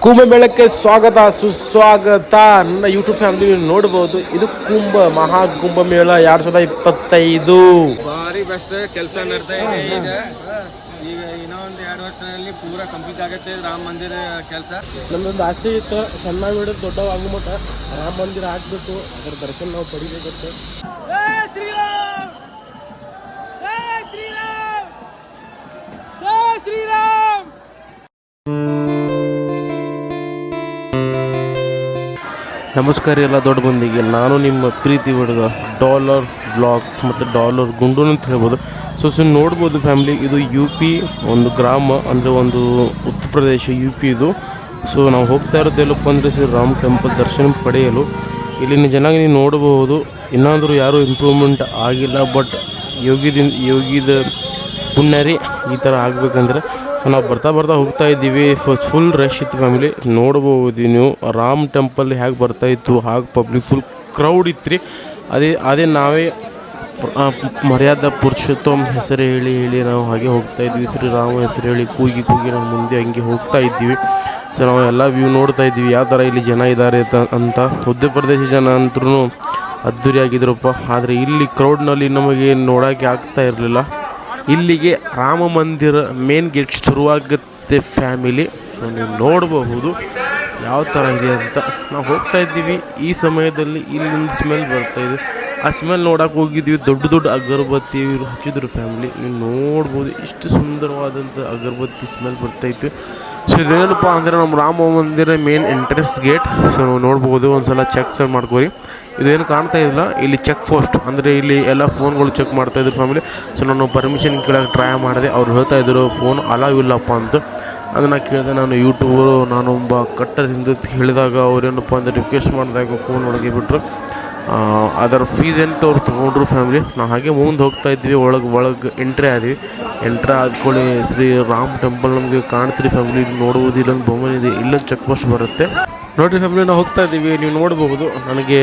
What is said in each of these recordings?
ಕುಂಭಮೇಳಕ್ಕೆ ಸ್ವಾಗತ ಸುಸ್ವಾಗತ. ನನ್ನ ಯೂಟ್ಯೂಬ್ ಫ್ಯಾಮಿಲಿ ನೀವು ನೋಡ್ಬೋದು. ಇದು ಮಹಾ ಕುಂಭಮೇಳ 2025 ಭಾರಿ ಬೆಸ್ಟ್ ಕೆಲಸ ನಡ್ತಾ ಇದೆ. ಈಗ ಇನ್ನೊಂದು 2 ವರ್ಷದಲ್ಲಿ ಪೂರಾ ಕಂಪ್ಲೀಟ್ ಆಗುತ್ತೆ ರಾಮ ಮಂದಿರ ಕೆಲಸ. ನಮ್ಮದೊಂದು ಆಸೆ ಇತ್ತು, ಸಣ್ಣ ಬಿಡೋದು ದೊಡ್ಡವಾಗೋ ಮಟ್ಟ ರಾಮ ಮಂದಿರ ಹಾಕ್ಬೇಕು, ಅದರ ದರ್ಶನ ನಾವು ಪಡಿಬೇಕಂತೆ. ನಮಸ್ಕಾರ ಎಲ್ಲ ದೊಡ್ಡ ಮಂದಿಗೆ. ನಾನು ನಿಮ್ಮ ಪ್ರೀತಿ ಹುಡುಗ ಡಾಲರ್ ಬ್ಲಾಗ್ಸ್ ಮತ್ತು ಡಾಲರ್ ಗುಂಡು ಅಂತ ಹೇಳ್ಬೋದು. ಸೊ ನೋಡ್ಬೋದು ಫ್ಯಾಮಿಲಿ, ಇದು ಯು ಪಿ ಒಂದು ಗ್ರಾಮ, ಅಂದರೆ ಒಂದು ಉತ್ತರ ಪ್ರದೇಶ ಯು ಪಿ ಇದು. ಸೊ ನಾವು ಹೋಗ್ತಾ ಇರೋದೆಲ್ಲಪ್ಪ ಅಂದರೆ ಶ್ರೀ ರಾಮ್ ಟೆಂಪಲ್ ದರ್ಶನ ಪಡೆಯಲು. ಇಲ್ಲಿನ ಜನ ನೀವು ನೋಡಬಹುದು, ಇನ್ನಾದರೂ ಯಾರೂ ಇಂಪ್ರೂವ್ಮೆಂಟ್ ಆಗಿಲ್ಲ. ಬಟ್ ಯೋಗಿದ ಪುಣ್ಯರಿ ಈ ಥರ ಆಗಬೇಕಂದ್ರೆ ನಾವು ಬರ್ತಾ ಹೋಗ್ತಾ ಇದ್ದೀವಿ. ಫುಲ್ ರಶ್ ಇತ್ತು ಫ್ಯಾಮಿಲಿ. ನೋಡ್ಬೋದು ನೀವು ರಾಮ್ ಟೆಂಪಲ್ ಹೇಗೆ ಬರ್ತಾಯಿತ್ತು, ಹಾಗೆ ಪಬ್ಲಿಕ್ ಫುಲ್ ಕ್ರೌಡ್ ಇತ್ತು ರೀ. ಅದೇ ನಾವೇ ಮರ್ಯಾದಾ ಪುರುಷೋತ್ತಮ ಹೆಸರು ಹೇಳಿ ನಾವು ಹಾಗೆ ಹೋಗ್ತಾ ಇದ್ವಿ. ಶ್ರೀರಾಮ ಹೆಸರು ಹೇಳಿ ಕೂಗಿ ನಾವು ಮುಂದೆ ಹಂಗೆ ಹೋಗ್ತಾ ಇದ್ದೀವಿ. ಸೊ ನಾವು ಎಲ್ಲ ವ್ಯೂ ನೋಡ್ತಾ ಇದ್ದೀವಿ, ಯಾವ ಥರ ಇಲ್ಲಿ ಜನ ಇದ್ದಾರೆ ಅಂತ. ಉತ್ತರ ಪ್ರದೇಶ ಜನ ಅಂತೂ ಅದ್ದೂರಿಯಾಗಿದ್ರಪ್ಪ. ಆದರೆ ಇಲ್ಲಿ ಕ್ರೌಡ್ನಲ್ಲಿ ನಮಗೆ ನೋಡೋಕ್ಕೆ ಆಗ್ತಾ ಇರಲಿಲ್ಲ. ಇಲ್ಲಿಗೆ ರಾಮ ಮಂದಿರ ಮೇನ್ ಗೇಟ್ ಶುರುವಾಗುತ್ತೆ ಫ್ಯಾಮಿಲಿ. ಸೊ ನೀವು ನೋಡಬಹುದು ಯಾವ ಥರ ಇದೆ ಅಂತ. ನಾವು ಹೋಗ್ತಾ ಇದ್ದೀವಿ, ಈ ಸಮಯದಲ್ಲಿ ಇಲ್ಲಿಂದ ಸ್ಮೆಲ್ ಬರ್ತಾಯಿದೆ. ಆ ಸ್ಮೆಲ್ ನೋಡೋಕೆ ಹೋಗಿದ್ವಿ. ದೊಡ್ಡ ಅಗರಬತ್ತಿ ಇವರು ಹಚ್ಚಿದ್ರು ಫ್ಯಾಮಿಲಿ. ನೀವು ನೋಡ್ಬೋದು ಇಷ್ಟು ಸುಂದರವಾದಂಥ ಅಗರಬತ್ತಿ ಸ್ಮೆಲ್ ಬರ್ತಾಯಿತ್ತು. ಸೊ ಇದೇನಪ್ಪ ಅಂದರೆ ನಮ್ಮ ರಾಮ ಮಂದಿರ ಮೇನ್ ಎಂಟ್ರೆನ್ಸ್ ಗೇಟ್. ಸೊ ನಾವು ನೋಡ್ಬೋದು, ಒಂದು ಸಲ ಚೆಕ್ ಮಾಡ್ಕೋರಿ. ಇದೇನು ಕಾಣ್ತಾ ಇಲ್ಲ, ಇಲ್ಲಿ ಚೆಕ್ ಪೋಸ್ಟ್, ಅಂದರೆ ಇಲ್ಲಿ ಎಲ್ಲ ಫೋನ್ಗಳು ಚೆಕ್ ಮಾಡ್ತಾಯಿದ್ರು ಫ್ಯಾಮಿಲಿ. ಸೊ ನಾನು ಪರ್ಮಿಷನ್ ಕೇಳೋಕೆ ಟ್ರೈ ಮಾಡಿದೆ. ಅವ್ರು ಹೇಳ್ತಾಯಿದ್ರು ಫೋನ್ ಅಲೌ ಇಲ್ಲಪ್ಪ ಅಂತ. ಅದನ್ನು ಕೇಳಿದೆ. ನಾನು ಯೂಟ್ಯೂಬರು, ನಾನೊಬ್ಬ ಕಟ್ಟರಿಂದ ಹೇಳಿದಾಗ ಅವ್ರೇನಪ್ಪ ಅಂದರೆ ರಿಕ್ವೆಸ್ಟ್ ಮಾಡಿದಾಗ ಫೋನ್ ಒಳಗೆ ಬಿಟ್ಟರು. ಅದರ ಫೀಸ್ ಅಂತ ಅವ್ರು ತೊಗೊಂಡ್ರು ಫ್ಯಾಮಿಲಿ. ನಾವು ಹಾಗೆ ಮುಂದೆ ಹೋಗ್ತಾ ಇದ್ವಿ. ಒಳಗೆ ಎಂಟ್ರಿ ಆದ್ವಿ. ಎಂಟ್ರಿ ಆದ್ಕೊಳ್ಳಿ ಶ್ರೀ ರಾಮ್ ಟೆಂಪಲ್ ನಮಗೆ ಕಾಣ್ತೀರಿ ಫ್ಯಾಮಿಲಿ. ನೋಡ್ಬೋದು, ಇಲ್ಲೊಂದು ಬೊಮ್ಮನ ಇದೆ, ಇಲ್ಲೊಂದು ಚೆಕ್ ಪೋಸ್ಟ್ ಬರುತ್ತೆ ನೋಡಿರಿ ಫ್ಯಾಮಿಲಿ. ನಾವು ಹೋಗ್ತಾ ಇದ್ದೀವಿ, ನೀವು ನೋಡಬಹುದು. ನನಗೆ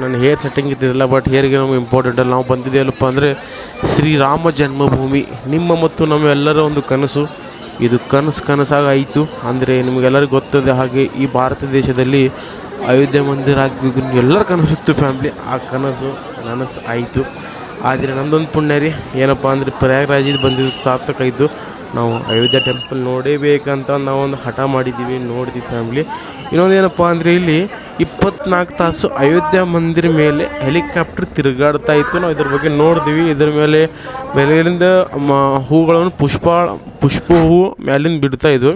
ನನ್ನ ಹೇರ್ ಸೆಟ್ಟಿಂಗ್ ಇದ್ದಿಲ್ಲ, ಬಟ್ ಹೇರಿಗೆ ನಮಗೆ ಇಂಪಾರ್ಟೆಂಟ್ ಅಲ್ಲ. ನಾವು ಬಂದಿದ್ದೇವಲ್ಲಪ್ಪ ಅಂದರೆ ಶ್ರೀರಾಮ ಜನ್ಮಭೂಮಿ, ನಿಮ್ಮ ಮತ್ತು ನಮ್ಮೆಲ್ಲರ ಒಂದು ಕನಸು. ಇದು ಕನಸಾಗಿ ಆಯಿತು. ಅಂದರೆ ನಿಮಗೆಲ್ಲರಿಗೂ ಗೊತ್ತದೆ ಹಾಗೆ ಈ ಭಾರತ ದೇಶದಲ್ಲಿ ಅಯೋಧ್ಯೆ ಮಂದಿರ ಆಗಬೇಕು ಎಲ್ಲರ ಕನಸಿತ್ತು ಫ್ಯಾಮಿಲಿ. ಆ ಕನಸು ಆಯಿತು. ಆದರೆ ನಮ್ಮದೊಂದು ಪುಣ್ಯ ರೀ, ಏನಪ್ಪ ಅಂದರೆ ಪ್ರಯಾಗ್ರಾಜಿಗೆ ಬಂದಿದ್ದು ಸಾರ್ಥಕಾಯಿತು. ನಾವು ಅಯೋಧ್ಯೆ ಟೆಂಪಲ್ ನೋಡೇಬೇಕಂತ ನಾವೊಂದು ಹಠ ಮಾಡಿದ್ದೀವಿ, ನೋಡಿದ್ವಿ ಫ್ಯಾಮಿಲಿ. ಇನ್ನೊಂದು ಏನಪ್ಪ ಅಂದರೆ ಇಲ್ಲಿ 24 ತಾಸು ಅಯೋಧ್ಯೆ ಮಂದಿರ ಮೇಲೆ ಹೆಲಿಕಾಪ್ಟರ್ ತಿರುಗಾಡ್ತಾ ಇತ್ತು. ನಾವು ಇದ್ರ ಬಗ್ಗೆ ನೋಡಿದ್ವಿ. ಇದ್ರ ಮೇಲೆ ಮೇಲಿಂದ ಹೂಗಳನ್ನು ಪುಷ್ಪ ಹೂವು ಮೇಲಿಂದ ಬಿಡ್ತಾಯಿದ್ವು.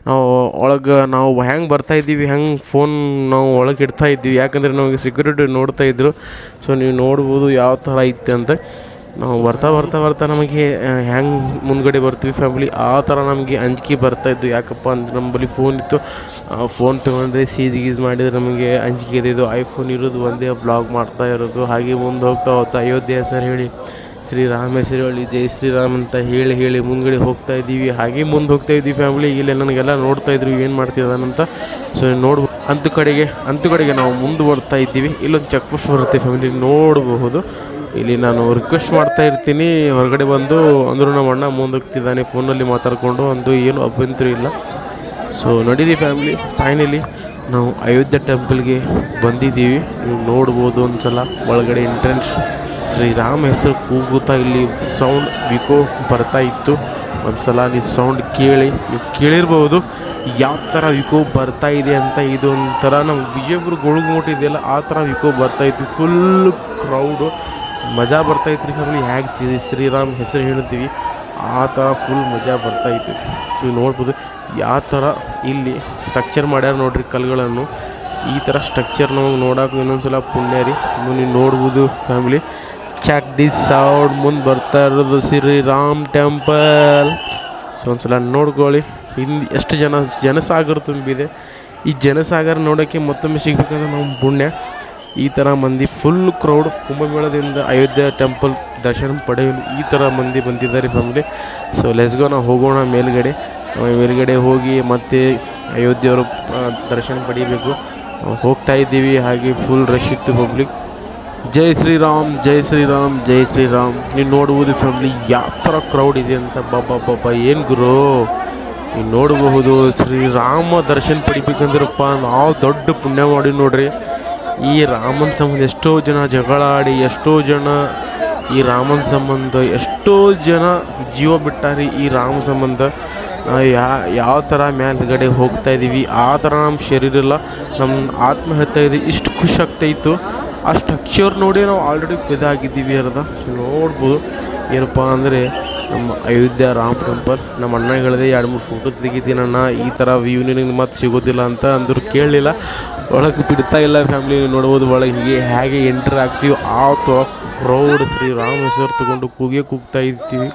ನಾವು ಹೆಂಗೆ ಬರ್ತಾಯಿದ್ದೀವಿ, ಹೆಂಗೆ ಫೋನ್ ನಾವು ಒಳಗೆ ಇಡ್ತಾಯಿದ್ದೀವಿ, ಯಾಕಂದರೆ ನಮಗೆ ಸೆಕ್ಯೂರಿಟಿ ನೋಡ್ತಾಯಿದ್ರು. ಸೊ ನೀವು ನೋಡ್ಬೋದು ಯಾವ ಥರ ಇತ್ತು ಅಂತ. ನಾವು ಬರ್ತಾ ನಮಗೆ ಹೆಂಗೆ ಮುಂದ್ಗಡೆ ಬರ್ತೀವಿ ಫ್ಯಾಮಿಲಿ, ಆ ಥರ ನಮಗೆ ಅಂಜಿಕೆ ಬರ್ತಾಯಿದ್ದು. ಯಾಕಪ್ಪ ಅಂದರೆ ನಮ್ಮಲ್ಲಿ ಫೋನ್ ಇತ್ತು. ಫೋನ್ ತೊಗೊಂಡ್ರೆ ಸೀಸ್ ಮಾಡಿದರೆ ನಮಗೆ ಅಂಜಿಕೆ ಇದೆ. ಐಫೋನ್ ಇರೋದು ಒಂದೇ ಬ್ಲಾಗ್ ಮಾಡ್ತಾ ಇರೋದು. ಹಾಗೆ ಮುಂದೆ ಹೋಗ್ತಾ ಅಯೋಧ್ಯೆ ಹೆಸರು ಹೇಳಿ ಶ್ರೀರಾಮ ಹೆಸರು ಹೇಳಿ ಜೈ ಶ್ರೀರಾಮ್ ಅಂತ ಹೇಳಿ ಮುಂದ್ಗಡೆ ಹೋಗ್ತಾ ಇದ್ದೀವಿ. ಹಾಗೆ ಮುಂದೆ ಹೋಗ್ತಾ ಇದ್ದೀವಿ ಫ್ಯಾಮಿಲಿ. ಇಲ್ಲಿ ನನಗೆಲ್ಲ ನೋಡ್ತಾಯಿದ್ರು ಏನು ಮಾಡ್ತಿದ್ದಾನಂತ. ಸೊ ಅಂತು ಕಡೆಗೆ ನಾವು ಮುಂದೆ ಬರ್ತಾ ಇದ್ದೀವಿ. ಇಲ್ಲೊಂದು ಚೆಕ್ ಪೋಸ್ಟ್ ಬರುತ್ತೆ ಫ್ಯಾಮಿಲಿ, ನೋಡಬಹುದು. ಇಲ್ಲಿ ನಾನು ರಿಕ್ವೆಸ್ಟ್ ಮಾಡ್ತಾ ಇರ್ತೀನಿ ಹೊರಗಡೆ ಬಂದು, ಅಂದರೂ ನಮ್ಮ ಅಣ್ಣ ಮುಂದೆ ಹೋಗ್ತಿದ್ದಾನೆ ಫೋನಲ್ಲಿ ಮಾತಾಡಿಕೊಂಡು, ಅಂದು ಏನು ಅಭ್ಯಂತರ ಇಲ್ಲ. ಸೊ ನಡೀರಿ ಫ್ಯಾಮಿಲಿ, ಫೈನಲಿ ನಾವು ಅಯೋಧ್ಯೆ ಟೆಂಪಲ್ಗೆ ಬಂದಿದ್ದೀವಿ. ನೀವು ನೋಡ್ಬೋದು ಒಂದು ಸಲ ಒಳಗಡೆ ಎಂಟ್ರೆನ್ಸ್. ಶ್ರೀರಾಮ ಹೆಸರು ಕೂಗುತ್ತಾ ಇಲ್ಲಿ ಸೌಂಡ್ ವಿಕೋ ಬರ್ತಾ ಇತ್ತು. ಒಂದು ಸಲ ನೀವು ಸೌಂಡ್ ನೀವು ಕೇಳಿರ್ಬೋದು ಯಾವ ಥರ ವಿಕೋ ಬರ್ತಾ ಇದೆ ಅಂತ. ಇದು ಒಂಥರ ನಮ್ಮ ವಿಜಯಪುರ ಗೊಳಗುಮಠ ಇದೆಯಲ್ಲ, ಆ ಥರ ವಿಕೋ ಬರ್ತಾಯಿತ್ತು. ಫುಲ್ ಕ್ರೌಡು, ಮಜಾ ಬರ್ತಾಯಿತ್ತು ರೀ ಫ್ಯಾಮಿಲಿ. ಹೇಗೆ ಶ್ರೀರಾಮ್ ಹೆಸರು ಹೇಳ್ತೀವಿ ಆ ಥರ ಫುಲ್ ಮಜಾ ಬರ್ತಾಯಿತ್ತು. ಸೊ ನೋಡ್ಬೋದು ಯಾವ ಥರ ಇಲ್ಲಿ ಸ್ಟ್ರಕ್ಚರ್ ಮಾಡ್ಯಾರ ನೋಡ್ರಿ ಕಲ್ಲುಗಳನ್ನು. ಈ ಥರ ಸ್ಟ್ರಕ್ಚರ್ ನಮಗೆ ನೋಡೋಕೆ ಇನ್ನೊಂದು ಸಲ ಪುಣ್ಯ ರೀ. ನೀವು ನೋಡ್ಬೋದು ಫ್ಯಾಮಿಲಿ. ಚೆಕ್ ದಿಸ್ ಸೌಂಡ್, ಮುಂದೆ ಬರ್ತಾ ಇರೋದು ಶ್ರೀರಾಮ್ ಟೆಂಪಲ್. ಸೊ ಒಂದು ಸಲ ನೋಡ್ಕೊಳ್ಳಿ. ಎಷ್ಟು ಜನಸಾಗರ ತುಂಬಿದೆ. ಈ ಜನಸಾಗರ ನೋಡೋಕ್ಕೆ ಮತ್ತೊಮ್ಮೆ ಸಿಗಬೇಕಂದ್ರೆ ನಮ್ಮ ಪುಣ್ಯ. ಈ ಥರ ಮಂದಿ ಫುಲ್ ಕ್ರೌಡ್ ಕುಂಭಮೇಳದಿಂದ ಅಯೋಧ್ಯೆ ಟೆಂಪಲ್ ದರ್ಶನ ಪಡೆಯಲು ಈ ಥರ ಮಂದಿ ಬಂದಿದ್ದಾರೆ ಫ್ಯಾಮಿಲಿ. ಸೊ ಲೆಟ್ಸ್ ಗೋ, ನಾವು ಹೋಗೋಣ ಮೇಲ್ಗಡೆ ಹೋಗಿ ಮತ್ತೆ ಅಯೋಧ್ಯೆಯವರು ದರ್ಶನ ಪಡೀಬೇಕು. ಹೋಗ್ತಾ ಇದ್ದೀವಿ. ಹಾಗೆ ಫುಲ್ ರಶ್ ಇತ್ತು ಪಬ್ಲಿಕ್. ಜೈ ಶ್ರೀರಾಮ್ ಜೈ ಶ್ರೀರಾಮ್ ಜೈ ಶ್ರೀರಾಮ್. ನೀವು ನೋಡುವುದು ಫ್ಯಾಮಿಲಿ ಯಾವ ಥರ ಕ್ರೌಡ್ ಇದೆ ಅಂತ. ಬಾಬಾ ಏನು ಗುರು, ನೀವು ನೋಡಬಹುದು ಶ್ರೀರಾಮ ದರ್ಶನ ಪಡಿಬೇಕಂದ್ರಪ್ಪ ನಾವು ದೊಡ್ಡ ಪುಣ್ಯ ಮಾಡಿ ನೋಡ್ರಿ. ಈ ರಾಮನ ಸಂಬಂಧ ಎಷ್ಟೋ ಜನ ಜಗಳ ಆಡಿ, ಎಷ್ಟೋ ಜನ ಈ ರಾಮನ ಸಂಬಂಧ ಎಷ್ಟೋ ಜನ ಜೀವ ಬಿಟ್ಟಾರಿ. ಈ ರಾಮ ಸಂಬಂಧ ನಾವು ಯಾವ ಥರ ಮೇಲ್ಗಡೆ ಹೋಗ್ತಾ ಇದ್ದೀವಿ ಆ ಥರ ನಮ್ಮ ಶರೀರ ಇಲ್ಲ, ನಮ್ಮ ಆತ್ಮಹತ್ಯೆ ಇದೆ. ಇಷ್ಟು ಖುಷಿ ಆಗ್ತಾಯಿತ್ತು. ಅಷ್ಟು ಅಕ್ಷರ ನೋಡಿ ನಾವು ಆಲ್ರೆಡಿ ಫಿದಾಗಿದ್ದೀವಿ ಅರ್ಧ. ಸೊ ನೋಡ್ಬೋದು ಏನಪ್ಪ ಅಂದರೆ ನಮ್ಮ ಅಯೋಧ್ಯ ರಾಮ ಟೆಂಪಲ್. ನಮ್ಮ ಅಣ್ಣ ಹೇಳಿದೆ 2-3 ಫೋಟೋ ತೆಗಿತೀನಿ ಅಣ್ಣ, ಈ ಥರ ವ್ಯೂ ನಿನಗೆ ಮತ್ತೆ ಸಿಗೋದಿಲ್ಲ ಅಂತ ಅಂದರು. ಕೇಳಲಿಲ್ಲ, ಒಳಗೆ ಬಿಡ್ತಾ ಇಲ್ಲ ಫ್ಯಾಮಿಲಿ. ನೋಡ್ಬೋದು ಒಳಗೆ ಹೀಗೆ ಹೇಗೆ ಎಂಟ್ರ್ ಆಗ್ತೀವಿ ಆ ಕ್ರೌಡ್ ಶ್ರೀರಾಮ ಹೆಸರು ತಗೊಂಡು ಕೂಗ್ತಾ ಇರ್ತೀವಿ.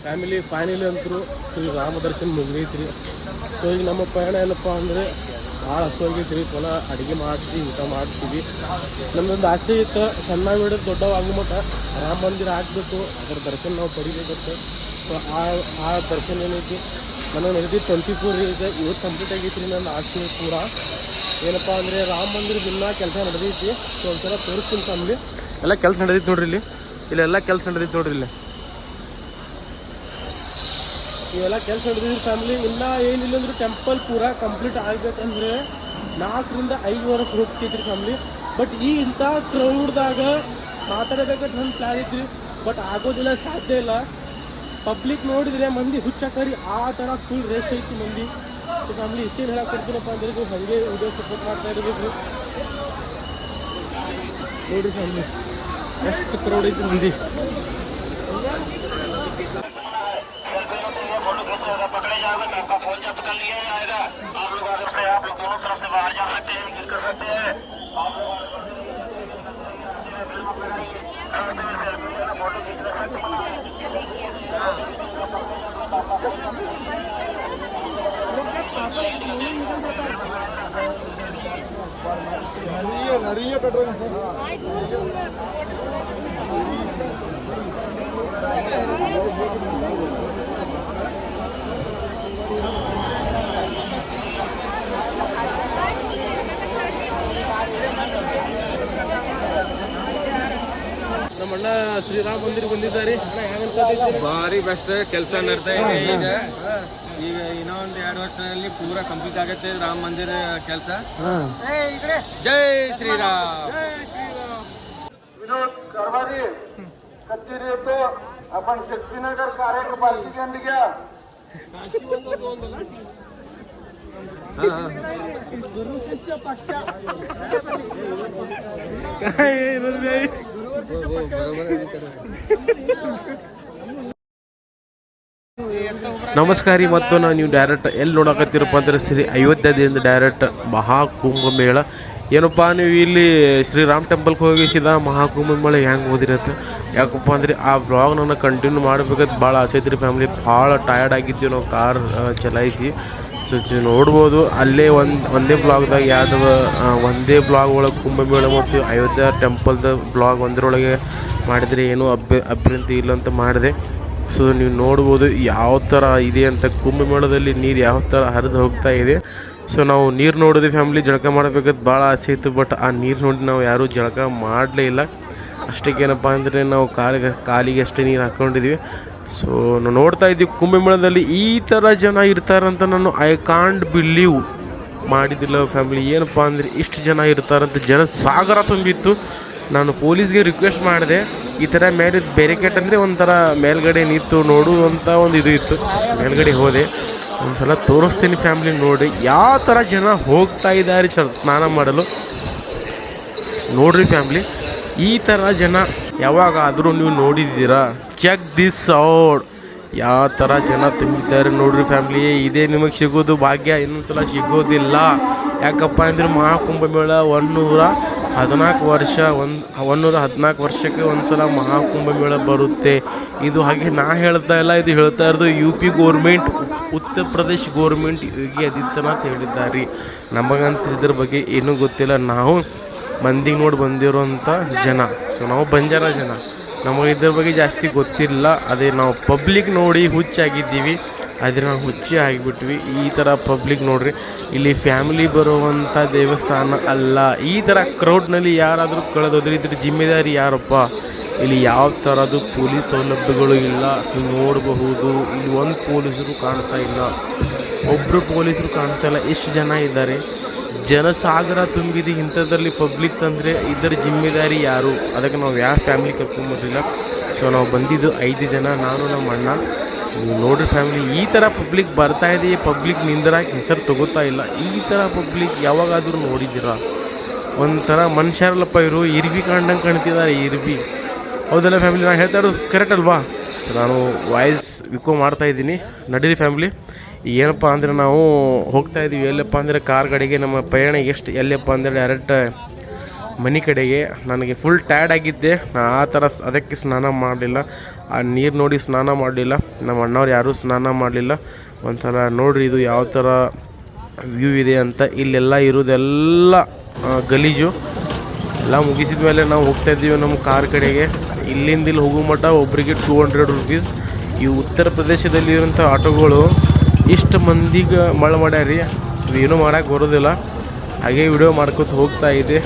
ಫ್ಯಾಮಿಲಿ ಫೈನಲಿ ಅಂತೂ ಶ್ರೀರಾಮ ದರ್ಶನ ಮುಗಿದೈತ್ರಿ. ಸೊ ಈಗ ನಮ್ಮ ಪಯಣ ಏನಪ್ಪ ಅಂದರೆ ಭಾಳ ಹಸುವಾಗೈತ್ರಿ. ಪುನಃ ಅಡುಗೆ ಮಾಡ್ತೀವಿ, ಊಟ ಮಾಡ್ತೀವಿ. ನಮ್ಮದೊಂದು ಆಸೆ ಇತ್ತು, ಸಣ್ಣ ಬಿಡೋ ದೊಡ್ಡವಾಗೋ ಮಟ್ಟ ರಾಮ ಮಂದಿರ ಆಗಬೇಕು, ಅದರ ದರ್ಶನ ನಾವು ಪಡಿಬೇಕಂತ. ಸೊ ಆ ದರ್ಶನ ಏನೈತಿ ನನಗೆ ನಡೆದಿದ್ದು 24 ಡೇಸ್. ಇವತ್ತು ಕಂಪ್ಲೀಟ್ ಆಗೈತ್ರಿ ನನ್ನ ಆಸೆ ಪೂರ. ಏನಪ್ಪ ಅಂದರೆ ರಾಮ ಮಂದಿರದ ಇನ್ನೂ ಕೆಲಸ ನಡೆದೈತಿ. ಸೊ ಒಂಥರ ತೋರಿಸ್ತೀನಿ ಫ್ಯಾಮಿಲಿ. ಎಲ್ಲ ಕೆಲಸ ನಡೆದೈತಿ ನೋಡ್ರಿ. ಇಲ್ಲೆಲ್ಲ ಕೆಲಸ ನಡೆದೈತಿ ನೋಡ್ರಿ. ಇವೆಲ್ಲ ಕೆಲಸ ನಡೆದಿದ್ರು ಫ್ಯಾಮಿಲಿ. ಇನ್ನೂ ಏನಿಲ್ಲ ಅಂದ್ರೆ ಟೆಂಪಲ್ ಪೂರ ಕಂಪ್ಲೀಟ್ ಆಗಬೇಕಂದ್ರೆ 4-5 ವರ್ಷ ಹೋಗ್ತೈತ್ರಿ ಫ್ಯಾಮಿಲಿ. ಬಟ್ ಈ ಇಂಥ ಕ್ರೌಡ್ದಾಗ ಮಾತಾಡಬೇಕಂತ ನನ್ನ ಪ್ಲ್ಯಾನ್ ಐತ್ರಿ. ಬಟ್ ಆಗೋದಿಲ್ಲ, ಸಾಧ್ಯ ಇಲ್ಲ. ಪಬ್ಲಿಕ್ ನೋಡಿದರೆ ಮಂದಿ ಹುಚ್ಚಾಕರಿ ಆ ಥರ ಫುಲ್ ರೇಸ್ ಐತಿ ಮಂದಿ. ಸೊ ಫ್ಯಾಮಿಲಿ ಇಷ್ಟೇನು ಹೇಳಕ್ಕೆ ಕೊಡ್ತೀನಪ್ಪ ಅಂದ್ರೆ ನೀವು ಹಾಗೆ ವಿಡಿಯೋ ಸಪೋರ್ಟ್ ಮಾಡ್ತಾ ಇರಬೇಕು ನೋಡಿರಿ ಫ್ಯಾಮಿಲಿ, ಎಷ್ಟು ಕ್ರೌಡ್ ಐತಿ ಮಂದಿ. पकड़े जाओगे तो आपका फोन जब्त कर लिया जाएगा। आप लोग आगे से आप लोग दोनों तरफ से बाहर जा सकते हैं, गिर कर सकते हैं। आप लोग फोटो खींच ನಮ್ಮ ಅಣ್ಣ ಶ್ರೀರಾಮ ಮಂದಿರ ಬಂದಿದ್ದಾರೆ. ಭಾರಿ ಬೆಸ್ಟ್ ಕೆಲಸ ನಡ್ತಾ ಇದೆ. ಈಗ ಇನ್ನೊಂದು 2 ವರ್ಷದಲ್ಲಿ ಪೂರ ಕಂಪ್ಲೀಟ್ ಆಗುತ್ತೆ ರಾಮ ಮಂದಿರ ಕೆಲಸ. ಜೈ ಶ್ರೀರಾಮ್. विनोद कारभारी कचेरी येतो. आपण शक्तीनगर कार्यपालिकेने घ्या. गुरु शिष्य पक्का काय ನಮಸ್ಕಾರ ರೀ. ಮತ್ತು ನೀವು ಡೈರೆಕ್ಟ್ ಎಲ್ಲಿ ನೋಡಕತ್ತೀರಪ್ಪ ಅಂದರೆ ಶ್ರೀ ಅಯೋಧ್ಯದಿಂದ ಡೈರೆಕ್ಟ್ ಮಹಾಕುಂಭಮೇಳ. ಏನಪ್ಪ ನೀವು ಇಲ್ಲಿ ಶ್ರೀರಾಮ್ ಟೆಂಪಲ್ಗೆ ಹೋಗಿಸಿದ ಮಹಾಕುಂಭಮೇಳ ಹೆಂಗೆ ಓದಿರತ್ತ. ಯಾಕಪ್ಪ ಅಂದರೆ ಆ ವ್ಲಾಗ್ ನಾನು ಕಂಟಿನ್ಯೂ ಮಾಡಬೇಕಂತ ಭಾಳ ಆಸೆ ಐತ್ರಿ ಫ್ಯಾಮಿಲಿ. ಭಾಳ ಟಯರ್ಡ್ ಆಗಿದ್ದೀವಿ ನಾವು ಕಾರ್ ಚಲಾಯಿಸಿ. ಸೊ ನೋಡ್ಬೋದು ಅಲ್ಲೇ ಒಂದೇ ಬ್ಲಾಗ್ದಾಗ ಒಂದೇ ಬ್ಲಾಗ್ ಒಳಗೆ ಕುಂಭಮೇಳ ಮತ್ತು ಅಯೋಧ್ಯ ಟೆಂಪಲ್ದ ಬ್ಲಾಗ್ ಒಂದರೊಳಗೆ ಮಾಡಿದರೆ ಏನೂ ಅಭ್ಯಂತರ ಇಲ್ಲ ಅಂತ ಮಾಡಿದೆ. ಸೊ ನೀವು ನೋಡ್ಬೋದು ಯಾವ ಥರ ಇದೆ ಅಂತ. ಕುಂಭಮೇಳದಲ್ಲಿ ನೀರು ಯಾವ ಥರ ಹರಿದು ಹೋಗ್ತಾ ಇದೆ. ಸೊ ನಾವು ನೀರು ನೋಡಿದ್ವಿ ಫ್ಯಾಮಿಲಿ. ಜಳಕ ಮಾಡಬೇಕಂತ ಭಾಳ ಆಸೆ ಇತ್ತು. ಬಟ್ ಆ ನೀರು ನೋಡಿ ನಾವು ಯಾರೂ ಜಳಕ ಮಾಡಲೇ ಇಲ್ಲ. ಅಷ್ಟಕ್ಕೇನಪ್ಪ ಅಂದರೆ ನಾವು ಕಾಲಿಗೆ ಅಷ್ಟೇ ನೀರು ಹಾಕ್ಕೊಂಡಿದ್ವಿ. ಸೊ ನಾವು ನೋಡ್ತಾ ಇದ್ದೀವಿ ಕುಂಭಮೇಳದಲ್ಲಿ ಈ ಥರ ಜನ ಇರ್ತಾರಂತ ನಾನು ಐ ಕಾಂಟ್ ಬಿಲೀವ್ ಮಾಡಿದ್ದಿಲ್ಲ ಫ್ಯಾಮಿಲಿ. ಏನಪ್ಪ ಅಂದರೆ ಇಷ್ಟು ಜನ ಇರ್ತಾರಂತ. ಜನ ಸಾಗರ ತುಂಬಿತ್ತು. ನಾನು ಪೊಲೀಸ್ಗೆ ರಿಕ್ವೆಸ್ಟ್ ಮಾಡಿದೆ, ಈ ಥರ ಮೇಲೆ ಬ್ಯಾರಿಕೇಡ್ ಅಂದರೆ ಒಂಥರ ಮೇಲ್ಗಡೆ ನಿಂತು ನೋಡುವಂಥ ಒಂದು ಇದು ಇತ್ತು. ಮೇಲ್ಗಡೆ ಹೋದೆ, ಒಂದು ಸಲ ತೋರಿಸ್ತೀನಿ ಫ್ಯಾಮ್ಲಿ ನೋಡಿ ಯಾವ ಥರ ಜನ ಹೋಗ್ತಾ ಇದ್ದಾರೆ ಸ್ನಾನ ಮಾಡಲು. ನೋಡ್ರಿ ಫ್ಯಾಮ್ಲಿ, ಈ ಥರ ಜನ ಯಾವಾಗಾದರೂ ನೀವು ನೋಡಿದ್ದೀರಾ? ಚೆಕ್ ದಿಸ್ ಔಟ್, ಯಾವ ಥರ ಜನ ತುಂಬಿದ್ದಾರೆ ನೋಡ್ರಿ ಫ್ಯಾಮ್ಲಿ. ಇದೇ ನಿಮಗೆ ಸಿಗೋದು ಭಾಗ್ಯ, ಇನ್ನೊಂದು ಸಲ ಸಿಗೋದಿಲ್ಲ. ಯಾಕಪ್ಪ ಅಂದರೆ ಮಹಾಕುಂಭಮೇಳ 114 ವರ್ಷಕ್ಕೆ ಒಂದು ಸಲ ಮಹಾಕುಂಭಮೇಳ ಬರುತ್ತೆ. ಇದು ಹಾಗೆ ನಾ ಹೇಳ್ತಾ ಇಲ್ಲ, ಇದು ಹೇಳ್ತಾ ಇರೋದು UP government, Uttar Pradesh government, Yogi Adityanath ಹೇಳಿದ್ದಾರೆ. ನಮಗಂತ ಇದ್ರ ಬಗ್ಗೆ ಏನೂ ಗೊತ್ತಿಲ್ಲ. ನಾವು ಮಂದಿಗೆ ನೋಡಿ ಬಂದಿರೋಂಥ ಜನ, ಸೊ ನಾವು ಬಂಜಾರ ಜನ, ನಮಗೆ ಇದ್ರ ಬಗ್ಗೆ ಜಾಸ್ತಿ ಗೊತ್ತಿಲ್ಲ. ಅದೇ ನಾವು ಪಬ್ಲಿಕ್ ನೋಡಿ ಹುಚ್ಚಾಗಿದ್ದೀವಿ, ಆದರೆ ನಾವು ಹುಚ್ಚಿ ಆಗಿಬಿಟ್ವಿ. ಈ ಥರ ಪಬ್ಲಿಕ್ ನೋಡ್ರಿ, ಇಲ್ಲಿ ಫ್ಯಾಮಿಲಿ ಬರುವಂಥ ದೇವಸ್ಥಾನ ಅಲ್ಲ. ಈ ಥರ ಕ್ರೌಡ್ನಲ್ಲಿ ಯಾರಾದರೂ ಕಳೆದೋದ್ರೆ ಇದ್ರ ಜಿಮ್ಮೆದಾರಿ ಯಾರಪ್ಪ? ಇಲ್ಲಿ ಯಾವ ಥರದ್ದು ಪೊಲೀಸ್ ಸೌಲಭ್ಯಗಳು ಇಲ್ಲ. ನೀವು ನೋಡಬಹುದು, ಇಲ್ಲಿ ಒಂದು ಪೊಲೀಸರು ಕಾಣ್ತಾ ಇಲ್ಲ, ಒಬ್ಬರು ಪೊಲೀಸರು ಕಾಣ್ತಾ ಇಲ್ಲ. ಎಷ್ಟು ಜನ ಇದ್ದಾರೆ, ಜನಸಾಗರ ತುಂಬಿದೆ. ಇಂಥದ್ರಲ್ಲಿ ಪಬ್ಲಿಕ್ ತಂದರೆ ಇದರ ಜಿಮ್ಮೆದಾರಿ ಯಾರು? ಅದಕ್ಕೆ ನಾವು ಯಾವ ಫ್ಯಾಮಿಲಿ ಕರ್ಕೊಂಬರಲಿಲ್ಲ. ಸೊ ನಾವು ಬಂದಿದ್ದು 5 ಜನ, ನಾನು ನಮ್ಮ ಅಣ್ಣ. ನೀವು ನೋಡ್ರಿ ಫ್ಯಾಮಿಲಿ, ಈ ಥರ ಪಬ್ಲಿಕ್ ಬರ್ತಾ ಇದೆ, ಪಬ್ಲಿಕ್ ನಿಂದ್ರಾಗಿ ಹೆಸರು ತಗೋತಾ ಇಲ್ಲ. ಈ ಥರ ಪಬ್ಲಿಕ್ ಯಾವಾಗಾದರೂ ನೋಡಿದ್ದೀರಾ? ಒಂಥರ ಮನುಷ್ಯರಲ್ಲಪ್ಪ ಇವರು, ಇರ್ಬಿ ಕಂಡಂಗೆ ಕಾಣ್ತಿದ್ದಾರೆ, ಇರ್ಬಿ. ಹೌದಲ್ಲ ಫ್ಯಾಮಿಲಿ, ನಾನು ಹೇಳ್ತಾ ಇರೋದು ಕರೆಕ್ಟ್ ಅಲ್ವಾ? ಸೊ ನಾನು ವಾಯ್ಸ್ ವಿಕೋ ಮಾಡ್ತಾಯಿದ್ದೀನಿ. ನಡೀರಿ ಫ್ಯಾಮಿಲಿ, ಏನಪ್ಪ ಅಂದರೆ ನಾವು ಹೋಗ್ತಾ ಇದ್ದೀವಿ ಎಲ್ಲಪ್ಪ ಅಂದರೆ ಕಾರ್ ಕಡೆಗೆ. ನಮ್ಮ ಪಯಣ ಎಲ್ಲಪ್ಪ ಅಂದರೆ ಡೈರೆಕ್ಟ್ ಮನೆ ಕಡೆಗೆ. ನನಗೆ ಫುಲ್ ಟಯರ್ಡ್ ಆಗಿದ್ದೆ, ಆ ಥರ ಅದಕ್ಕೆ ಸ್ನಾನ ಮಾಡಲಿಲ್ಲ. ಆ ನೀರು ನೋಡಿ ಸ್ನಾನ ಮಾಡಲಿಲ್ಲ. ನಮ್ಮ ಅಣ್ಣವ್ರು ಯಾರೂ ಸ್ನಾನ ಮಾಡಲಿಲ್ಲ. ಒಂದು ಸಲ ನೋಡಿರಿ ಇದು ಯಾವ ಥರ ವ್ಯೂ ಇದೆ ಅಂತ. ಇಲ್ಲೆಲ್ಲ ಇರೋದೆಲ್ಲ ಗಲೀಜು. ಎಲ್ಲ ಮುಗಿಸಿದ ಮೇಲೆ ನಾವು ಹೋಗ್ತಾ ಇದ್ದೀವಿ ನಮ್ಮ ಕಾರ್ ಕಡೆಗೆ. ಇಲ್ಲಿಂದ ಇಲ್ಲಿ ಹೋಗೋ ಮಟ್ಟ ಒಬ್ಬರಿಗೆ 200 ರೂಪೀಸ್. ಈ ಉತ್ತರ ಪ್ರದೇಶದಲ್ಲಿರೋಂಥ ಆಟೋಗಳು ಇಷ್ಟು ಮಂದಿಗೆ ಮಳೆ ಮಾಡ್ಯಾರಿ. ಏನೂ ಮಾಡೋಕ್ಕೆ ಬರೋದಿಲ್ಲ. ಹಾಗೆ ವಿಡಿಯೋ ಮಾಡ್ಕೊತ ಹೋಗ್ತಾ ಇದೆ.